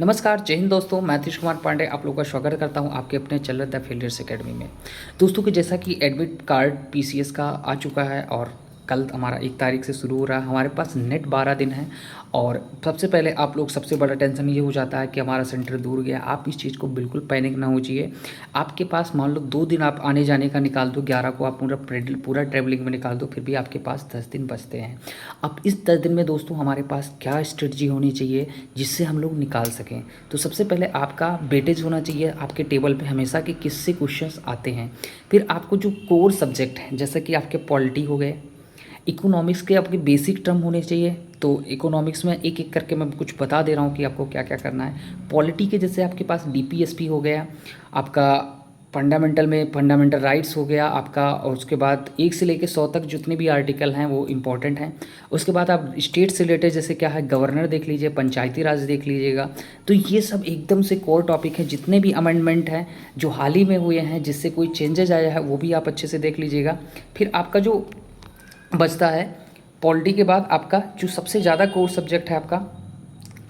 नमस्कार, जय हिंद दोस्तों। मैं आतिश कुमार पांडे आप लोगों का स्वागत करता हूं आपके अपने चैनल द फेलियर्स एकेडमी में। दोस्तों कि जैसा कि एडमिट कार्ड पीसीएस का आ चुका है और कल हमारा 1 तारीख से शुरू हो रहा है। हमारे पास नेट 12 दिन है और सबसे पहले आप लोग सबसे बड़ा टेंशन ये हो जाता है कि हमारा सेंटर दूर गया। आप इस चीज़ को बिल्कुल पैनिक ना हो चाहिए। आपके पास मान लो 2 दिन आप आने जाने का निकाल दो, 11 को आप पूरा ट्रेवलिंग में निकाल दो, फिर भी आपके पास 10 दिन बचते हैं। अब इस 10 दिन में दोस्तों हमारे पास क्या स्ट्रेटजी होनी चाहिए जिससे हम लोग निकाल सकें। तो सबसे पहले आपका वेटेज होना चाहिए आपके टेबल पे हमेशा कि किससे क्वेश्चंस आते हैं। फिर आपको जो कोर सब्जेक्ट हैं जैसे कि आपके पॉलिटी हो गए, इकोनॉमिक्स के आपके बेसिक टर्म होने चाहिए। तो इकोनॉमिक्स में एक एक करके मैं कुछ बता दे रहा हूँ कि आपको क्या क्या करना है। पॉलिटी के जैसे आपके पास डीपीएसपी हो गया, आपका फंडामेंटल में फंडामेंटल राइट्स हो गया आपका, और उसके बाद 1 से लेकर 100 तक जितने भी आर्टिकल हैं वो इंपॉर्टेंट हैं। उसके बाद आप स्टेट से रिलेटेड जैसे क्या है गवर्नर देख लीजिए, पंचायती राज देख लीजिएगा। तो ये सब एकदम से कोर टॉपिक है। जितने भी अमेंडमेंट हैं जो हाल ही में हुए हैं जिससे कोई चेंजेज आया है वो भी आप अच्छे से देख लीजिएगा। फिर आपका जो बचता है पॉलिटी के बाद आपका जो सबसे ज़्यादा कोर सब्जेक्ट है आपका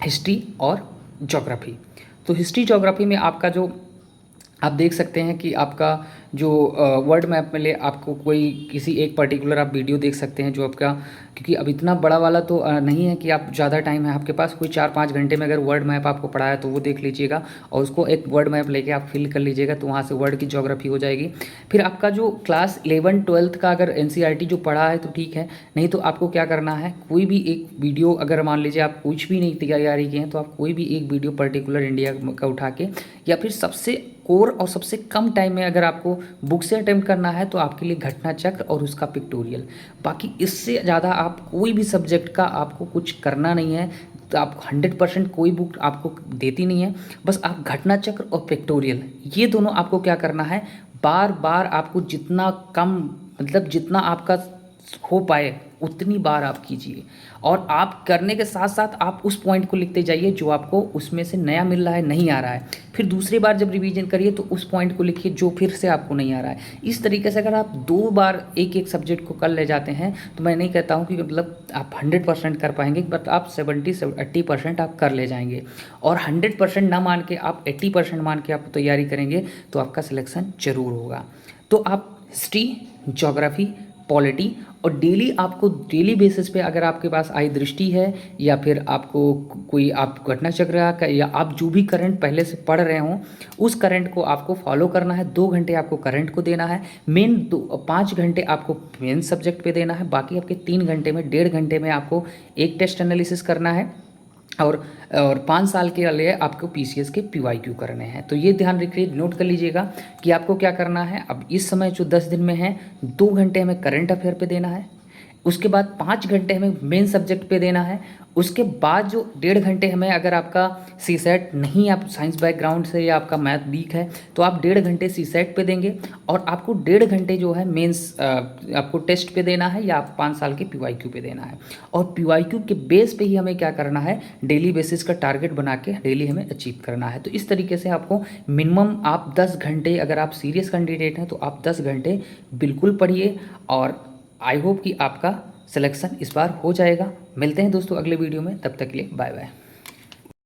हिस्ट्री और ज्योग्राफी। तो हिस्ट्री ज्योग्राफी में आपका जो आप देख सकते हैं कि आपका जो वर्ल्ड मैप में ले आपको कोई किसी एक पर्टिकुलर आप वीडियो देख सकते हैं जो आपका, क्योंकि अब इतना बड़ा वाला तो नहीं है कि आप ज़्यादा टाइम है आपके पास, कोई 4-5 घंटे में अगर वर्ल्ड मैप आपको पढ़ा है तो वो देख लीजिएगा और उसको एक वर्ल्ड मैप लेके आप फिल कर लीजिएगा तो वहाँ से वर्ल्ड की ज्योग्राफी हो जाएगी। फिर आपका जो क्लास 11-12 का अगर एनसीईआरटी जो पढ़ा है तो ठीक है, नहीं तो आपको क्या करना है कोई भी एक वीडियो, अगर मान लीजिए आप कुछ भी नहीं तैयारी किए हैं तो आप कोई भी एक वीडियो पर्टिकुलर इंडिया का उठा के, या फिर सबसे कोर और सबसे कम टाइम में अगर आपको बुक से अटेम्प्ट करना है तो आपके लिए घटना चक्र और उसका पिक्टोरियल। बाकी इससे ज़्यादा आप कोई भी सब्जेक्ट का आपको कुछ करना नहीं है। तो आप 100% कोई बुक आपको देती नहीं है, बस आप घटना चक्र और पिक्टोरियल ये दोनों आपको क्या करना है, बार बार आपको जितना कम मतलब जितना आपका हो पाए उतनी बार आप कीजिए। और आप करने के साथ साथ आप उस पॉइंट को लिखते जाइए जो आपको उसमें से नया मिल रहा है, नहीं आ रहा है। फिर दूसरी बार जब रिवीजन करिए तो उस पॉइंट को लिखिए जो फिर से आपको नहीं आ रहा है। इस तरीके से अगर आप 2 बार एक एक सब्जेक्ट को कर ले जाते हैं तो मैं नहीं कहता हूँ कि मतलब आप 100% कर पाएंगे, बट आप 70 से 80% आप कर ले जाएंगे। और 100% ना मान के आप 80% मान के आप तैयारी करेंगे तो आपका सिलेक्शन जरूर होगा। तो आप हिस्ट्री, ज्योग्राफी, पॉलिटी और डेली आपको डेली बेसिस पे अगर आपके पास आई दृष्टि है या फिर आपको कोई आप घटना चक्र का या आप जो भी करंट पहले से पढ़ रहे हों उस करंट को आपको फॉलो करना है। 2 घंटे आपको करंट को देना है, 5 घंटे आपको मेन सब्जेक्ट पे देना है, बाकी आपके 3 घंटे में 1.5 घंटे में आपको एक टेस्ट एनालिसिस करना है और 5 साल के लिए आपको पीसीएस के पीवाईक्यू करने हैं। तो ये ध्यान रखिए, नोट कर लीजिएगा कि आपको क्या करना है। अब इस समय जो 10 दिन में है 2 घंटे हमें करंट अफेयर पे देना है, उसके बाद 5 घंटे हमें मेन सब्जेक्ट पे देना है, उसके बाद जो 1.5 घंटे हमें, अगर आपका सी सेट नहीं, आप साइंस बैकग्राउंड से या आपका मैथ वीक है तो आप 1.5 घंटे सी सेट पे देंगे और आपको 1.5 घंटे जो है मेंस आपको टेस्ट पे देना है या आप 5 साल के पीवाईक्यू पे देना है। और पीवाईक्यू के बेस पे ही हमें क्या करना है, डेली बेसिस का टारगेट बना के डेली हमें अचीव करना है। तो इस तरीके से आपको मिनिमम आप 10 घंटे, अगर आप सीरियस कैंडिडेट हैं तो आप 10 घंटे बिल्कुल पढ़िए और आई होप कि आपका सिलेक्शन इस बार हो जाएगा। मिलते हैं दोस्तों अगले वीडियो में, तब तक के लिए बाय बाय।